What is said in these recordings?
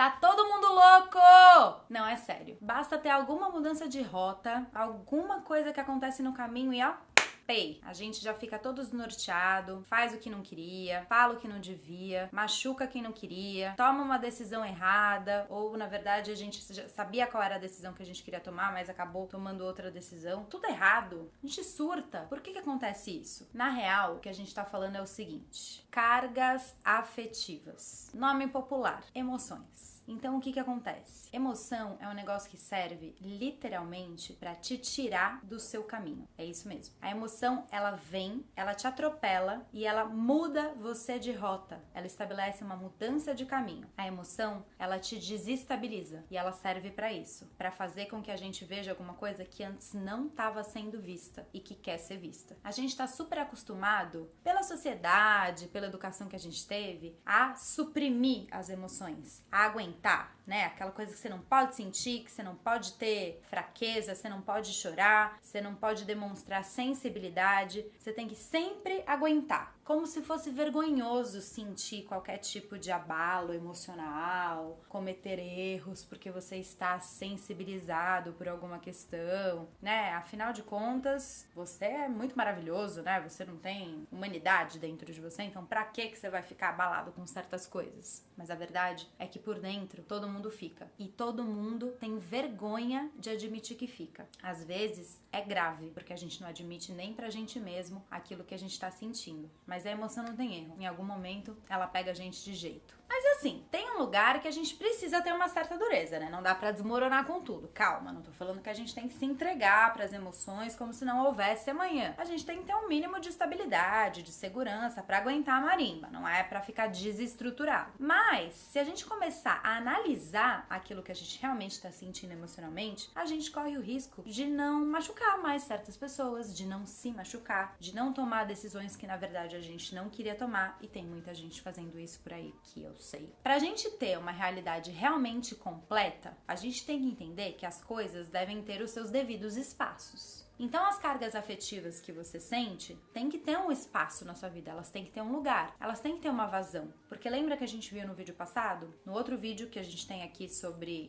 Tá todo mundo louco! Não, é sério. Basta ter alguma mudança de rota, alguma coisa que acontece no caminho e ó, a gente já fica todo desnorteado, faz o que não queria, fala o que não devia, machuca quem não queria, toma uma decisão errada, ou na verdade a gente já sabia qual era a decisão que a gente queria tomar, mas acabou tomando outra decisão. Tudo errado. A gente surta. Por que acontece isso? Na real, o que a gente tá falando é o seguinte: cargas afetivas. Nome popular: emoções. Então, o que acontece? Emoção é um negócio que serve literalmente pra te tirar do seu caminho. É isso mesmo. A emoção, ela vem, ela te atropela e ela muda você de rota. Ela estabelece uma mudança de caminho. A emoção, ela te desestabiliza e ela serve pra isso, pra fazer com que a gente veja alguma coisa que antes não estava sendo vista e que quer ser vista. A gente tá super acostumado, pela sociedade, pela educação que a gente teve, a suprimir as emoções, a aguentar, né? Aquela coisa que você não pode sentir, que você não pode ter fraqueza, você não pode chorar, você não pode demonstrar sensibilidade, você tem que sempre aguentar. Como se fosse vergonhoso sentir qualquer tipo de abalo emocional, cometer erros porque você está sensibilizado por alguma questão, né? Afinal de contas, você é muito maravilhoso, né? Você não tem humanidade dentro de você, então pra que você vai ficar abalado com certas coisas? Mas a verdade é que por dentro todo mundo fica. E todo mundo tem vergonha de admitir que fica. Às vezes é grave, porque a gente não admite nem pra gente mesmo aquilo que a gente tá sentindo. Mas a emoção não tem erro. Em algum momento ela pega a gente de jeito. Mas assim, tem um lugar que a gente precisa ter uma certa dureza, né? Não dá pra desmoronar com tudo. Calma, não tô falando que a gente tem que se entregar pras emoções como se não houvesse amanhã. A gente tem que ter um mínimo de estabilidade, de segurança pra aguentar a marimba. Não é pra ficar desestruturado. Mas, se a gente começar a analisar aquilo que a gente realmente tá sentindo emocionalmente, a gente corre o risco de não machucar mais certas pessoas, de não se machucar, de não tomar decisões que na verdade a gente não queria tomar, e tem muita gente fazendo isso por aí que eu sei. Pra gente ter uma realidade realmente completa, a gente tem que entender que as coisas devem ter os seus devidos espaços. Então as cargas afetivas que você sente tem que ter um espaço na sua vida, elas têm que ter um lugar, elas têm que ter uma vazão. Porque lembra que a gente viu no vídeo passado? No outro vídeo que a gente tem aqui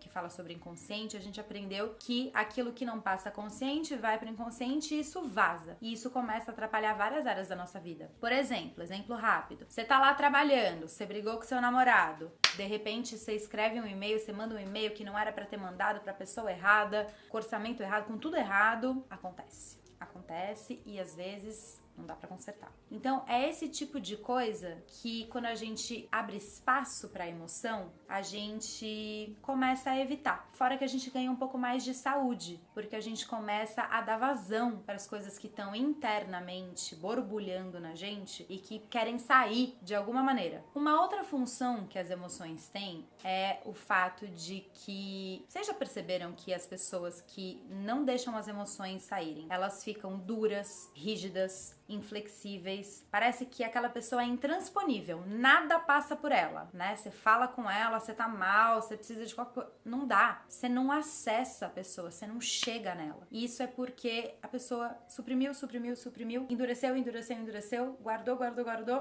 que fala sobre inconsciente, a gente aprendeu que aquilo que não passa consciente vai para o inconsciente e isso vaza. E isso começa a atrapalhar várias áreas da nossa vida. Por exemplo rápido, você tá lá trabalhando, você brigou com seu namorado, de repente você escreve um e-mail, você manda um e-mail que não era para ter mandado para a pessoa errada, com orçamento errado, com tudo errado. Acontece e às vezes não dá pra consertar. Então é esse tipo de coisa que quando a gente abre espaço pra emoção, a gente começa a evitar. Fora que a gente ganha um pouco mais de saúde, porque a gente começa a dar vazão para as coisas que estão internamente borbulhando na gente e que querem sair de alguma maneira. Uma outra função que as emoções têm é o fato de que vocês já perceberam que as pessoas que não deixam as emoções saírem, elas ficam duras, rígidas, inflexíveis, parece que aquela pessoa é intransponível, nada passa por ela, né? Você fala com ela, você tá mal, você precisa de qualquer coisa, não dá, você não acessa a pessoa, você não chega nela. E isso é porque a pessoa suprimiu, endureceu, guardou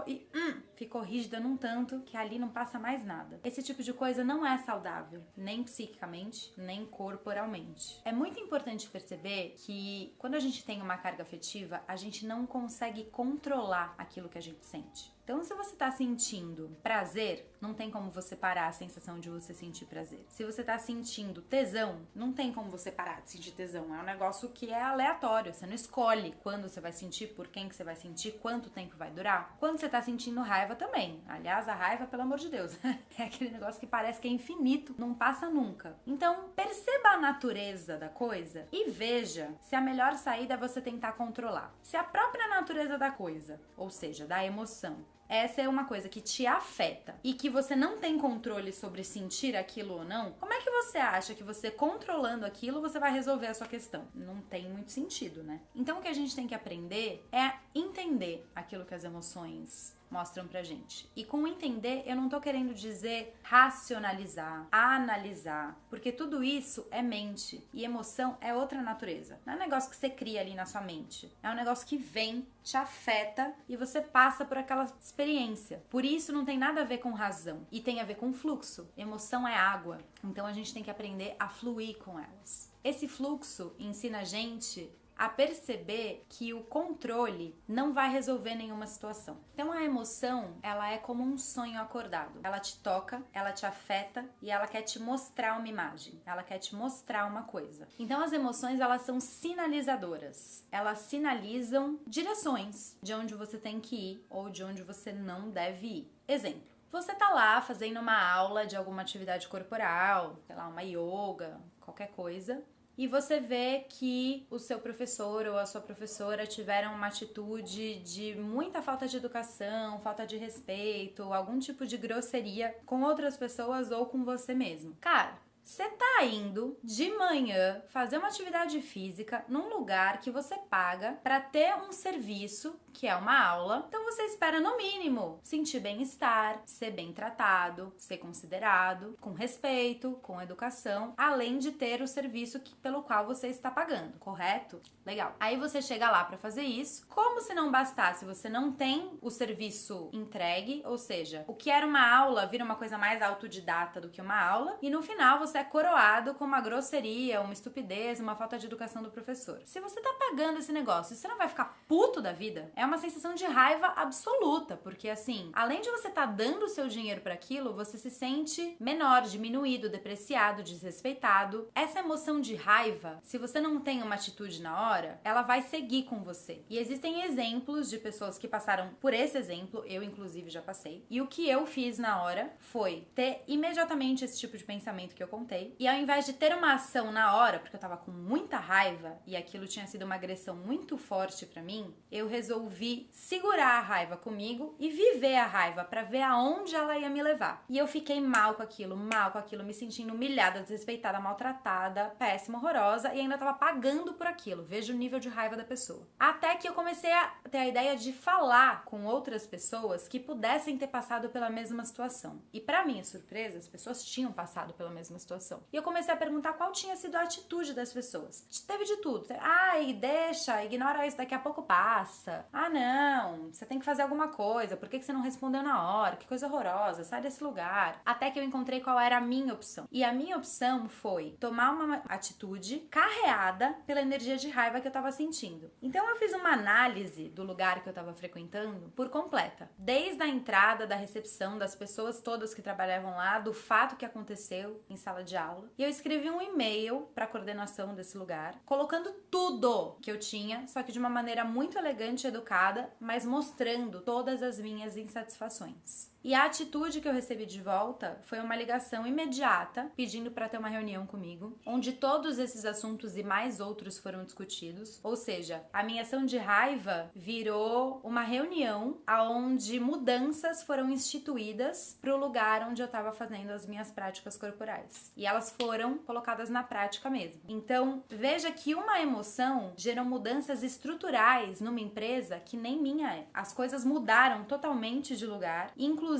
e ficou rígida num tanto que ali não passa mais nada. Esse tipo de coisa não é saudável, nem psiquicamente, nem corporalmente. É muito importante perceber que quando a gente tem uma carga afetiva, a gente não consegue controlar aquilo que a gente sente. Então, se você tá sentindo prazer, não tem como você parar a sensação de você sentir prazer. Se você tá sentindo tesão, não tem como você parar de sentir tesão. É um negócio que é aleatório. Você não escolhe quando você vai sentir, por quem que você vai sentir, quanto tempo vai durar. Quando você tá sentindo raiva também. Aliás, a raiva, pelo amor de Deus, é aquele negócio que parece que é infinito, não passa nunca. Então, perceba a natureza da coisa e veja se a melhor saída é você tentar controlar. Se a própria natureza da coisa, ou seja, da emoção, essa é uma coisa que te afeta e que você não tem controle sobre sentir aquilo ou não, como é que você acha que você controlando aquilo você vai resolver a sua questão? Não tem muito sentido, né? Então o que a gente tem que aprender é entender aquilo que as emoções mostram pra gente. E com entender, eu não tô querendo dizer racionalizar, analisar, porque tudo isso é mente e emoção é outra natureza. Não é um negócio que você cria ali na sua mente, é um negócio que vem, te afeta e você passa por aquela experiência. Por isso não tem nada a ver com razão e tem a ver com fluxo. Emoção é água, então a gente tem que aprender a fluir com elas. Esse fluxo ensina a gente a perceber que o controle não vai resolver nenhuma situação. Então a emoção, ela é como um sonho acordado. Ela te toca, ela te afeta e ela quer te mostrar uma imagem. Ela quer te mostrar uma coisa. Então as emoções, elas são sinalizadoras. Elas sinalizam direções de onde você tem que ir ou de onde você não deve ir. Exemplo. Você tá lá fazendo uma aula de alguma atividade corporal, sei lá, uma yoga, qualquer coisa, e você vê que o seu professor ou a sua professora tiveram uma atitude de muita falta de educação, falta de respeito, algum tipo de grosseria com outras pessoas ou com você mesmo. Cara, você tá indo de manhã fazer uma atividade física num lugar que você paga para ter um serviço, que é uma aula. Então você espera no mínimo sentir bem-estar, ser bem tratado, ser considerado, com respeito, com educação, além de ter o serviço pelo qual você está pagando, correto? Legal. Aí você chega lá para fazer isso. Como se não bastasse, você não tem o serviço entregue, ou seja, o que era uma aula vira uma coisa mais autodidata do que uma aula, e no final você é coroado com uma grosseria, uma estupidez, uma falta de educação do professor. Se você tá pagando esse negócio, você não vai ficar puto da vida? É uma sensação de raiva absoluta, porque assim, além de você tá dando o seu dinheiro para aquilo, você se sente menor, diminuído, depreciado, desrespeitado. Essa emoção de raiva, se você não tem uma atitude na hora, ela vai seguir com você. E existem exemplos de pessoas que passaram por esse exemplo, eu inclusive já passei. E o que eu fiz na hora foi ter imediatamente esse tipo de pensamento que eu contei. E ao invés de ter uma ação na hora, porque eu tava com muita raiva e aquilo tinha sido uma agressão muito forte pra mim, eu resolvi segurar a raiva comigo e viver a raiva pra ver aonde ela ia me levar. E eu fiquei mal com aquilo, me sentindo humilhada, desrespeitada, maltratada, péssima, horrorosa e ainda tava pagando por aquilo. Veja o nível de raiva da pessoa. Até que eu comecei a ter a ideia de falar com outras pessoas que pudessem ter passado pela mesma situação. E pra minha surpresa, as pessoas tinham passado pela mesma situação. E eu comecei a perguntar qual tinha sido a atitude das pessoas. Teve de tudo. Ai, deixa, ignora isso, daqui a pouco passa. Ah, não, você tem que fazer alguma coisa. Por que você não respondeu na hora? Que coisa horrorosa, sai desse lugar. Até que eu encontrei qual era a minha opção. E a minha opção foi tomar uma atitude carreada pela energia de raiva que eu tava sentindo. Então eu fiz uma análise do lugar que eu tava frequentando por completa. Desde a entrada, da recepção, das pessoas todas que trabalhavam lá, do fato que aconteceu em sala de aula. E eu escrevi um e-mail para a coordenação desse lugar, colocando tudo que eu tinha, só que de uma maneira muito elegante e educada, mas mostrando todas as minhas insatisfações. E a atitude que eu recebi de volta foi uma ligação imediata, pedindo para ter uma reunião comigo, onde todos esses assuntos e mais outros foram discutidos. Ou seja, a minha ação de raiva virou uma reunião onde mudanças foram instituídas para o lugar onde eu estava fazendo as minhas práticas corporais. E elas foram colocadas na prática mesmo. Então, veja que uma emoção gerou mudanças estruturais numa empresa que nem minha é. As coisas mudaram totalmente de lugar, inclusive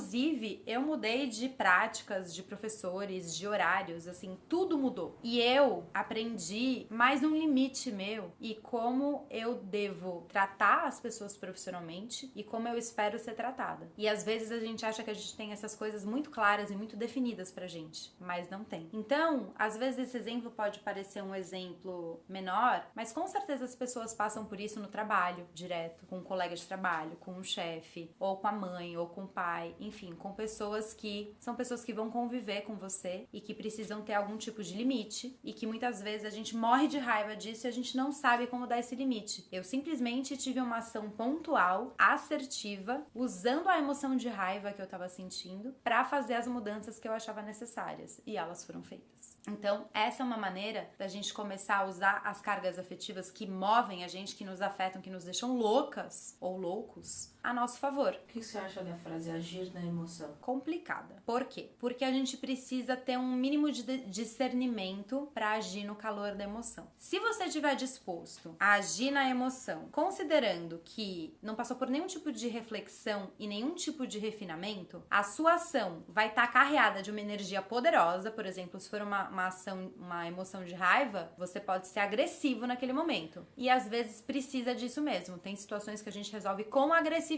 eu mudei de práticas, de professores, de horários, assim, tudo mudou. E eu aprendi mais um limite meu e como eu devo tratar as pessoas profissionalmente e como eu espero ser tratada. E às vezes a gente acha que a gente tem essas coisas muito claras e muito definidas pra gente, mas não tem. Então, às vezes esse exemplo pode parecer um exemplo menor, mas com certeza as pessoas passam por isso no trabalho, direto, com um colega de trabalho, com um chefe, ou com a mãe, ou com o pai, enfim, com pessoas que são pessoas que vão conviver com você e que precisam ter algum tipo de limite e que muitas vezes a gente morre de raiva disso e a gente não sabe como dar esse limite. Eu simplesmente tive uma ação pontual, assertiva, usando a emoção de raiva que eu tava sentindo pra fazer as mudanças que eu achava necessárias e elas foram feitas. Então, essa é uma maneira da gente começar a usar as cargas afetivas que movem a gente, que nos afetam, que nos deixam loucas ou loucos, a nosso favor. O que você acha da frase agir na emoção? Complicada. Por quê? Porque a gente precisa ter um mínimo de discernimento para agir no calor da emoção. Se você estiver disposto a agir na emoção, considerando que não passou por nenhum tipo de reflexão e nenhum tipo de refinamento, a sua ação vai estar carreada de uma energia poderosa. Por exemplo, se for uma emoção de raiva, você pode ser agressivo naquele momento. E às vezes precisa disso mesmo. Tem situações que a gente resolve com agressividade.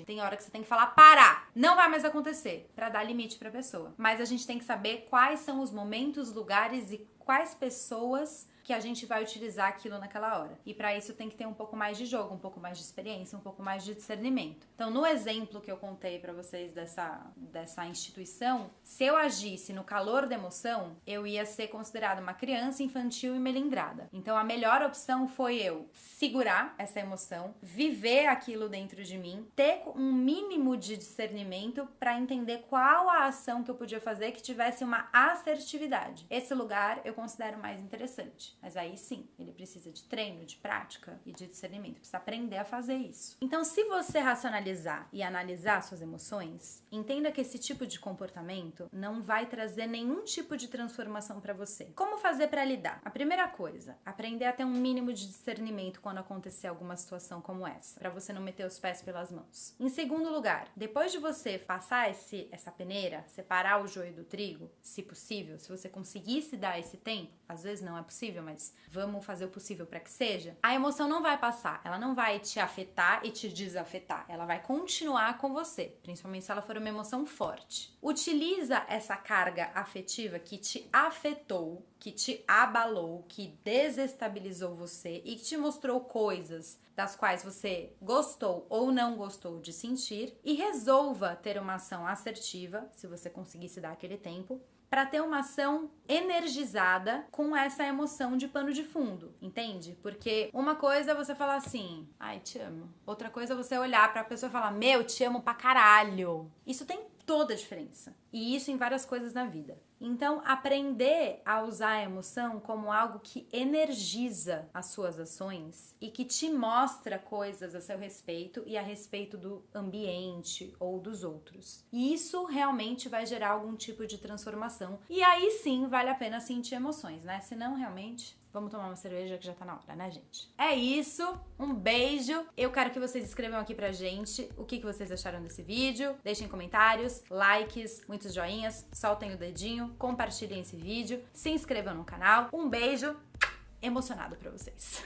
Tem hora que você tem que falar, parar, não vai mais acontecer, pra dar limite pra pessoa. Mas a gente tem que saber quais são os momentos, lugares e quais pessoas que a gente vai utilizar aquilo naquela hora. E para isso tem que ter um pouco mais de jogo, um pouco mais de experiência, um pouco mais de discernimento. Então, no exemplo que eu contei para vocês dessa instituição, se eu agisse no calor da emoção, eu ia ser considerada uma criança infantil e melindrada. Então, a melhor opção foi eu segurar essa emoção, viver aquilo dentro de mim, ter um mínimo de discernimento para entender qual a ação que eu podia fazer que tivesse uma assertividade. Esse lugar eu considero mais interessante. Mas aí sim, ele precisa de treino, de prática e de discernimento. Precisa aprender a fazer isso. Então, se você racionalizar e analisar suas emoções, entenda que esse tipo de comportamento não vai trazer nenhum tipo de transformação para você. Como fazer para lidar? A primeira coisa, aprender a ter um mínimo de discernimento quando acontecer alguma situação como essa, para você não meter os pés pelas mãos. Em segundo lugar, depois de você passar essa peneira, separar o joio do trigo, se possível, se você conseguisse dar esse tempo, às vezes não é possível, mas vamos fazer o possível para que seja, a emoção não vai passar, ela não vai te afetar e te desafetar, ela vai continuar com você, principalmente se ela for uma emoção forte. Utiliza essa carga afetiva que te afetou, que te abalou, que desestabilizou você e que te mostrou coisas das quais você gostou ou não gostou de sentir, e resolva ter uma ação assertiva, se você conseguisse dar aquele tempo, para ter uma ação energizada com essa emoção de pano de fundo, entende? Porque uma coisa é você falar assim, ai, te amo. Outra coisa é você olhar pra pessoa e falar, meu, te amo pra caralho. Isso tem toda a diferença. E isso em várias coisas na vida. Então, aprender a usar a emoção como algo que energiza as suas ações e que te mostra coisas a seu respeito e a respeito do ambiente ou dos outros. E isso realmente vai gerar algum tipo de transformação. E aí sim, vale a pena sentir emoções, né? Senão, realmente, vamos tomar uma cerveja que já tá na hora, né, gente? É isso. Um beijo. Eu quero que vocês escrevam aqui pra gente o que vocês acharam desse vídeo. Deixem comentários, likes, muitos joinhas, soltem o dedinho, compartilhem esse vídeo, se inscrevam no canal. Um beijo emocionado pra vocês.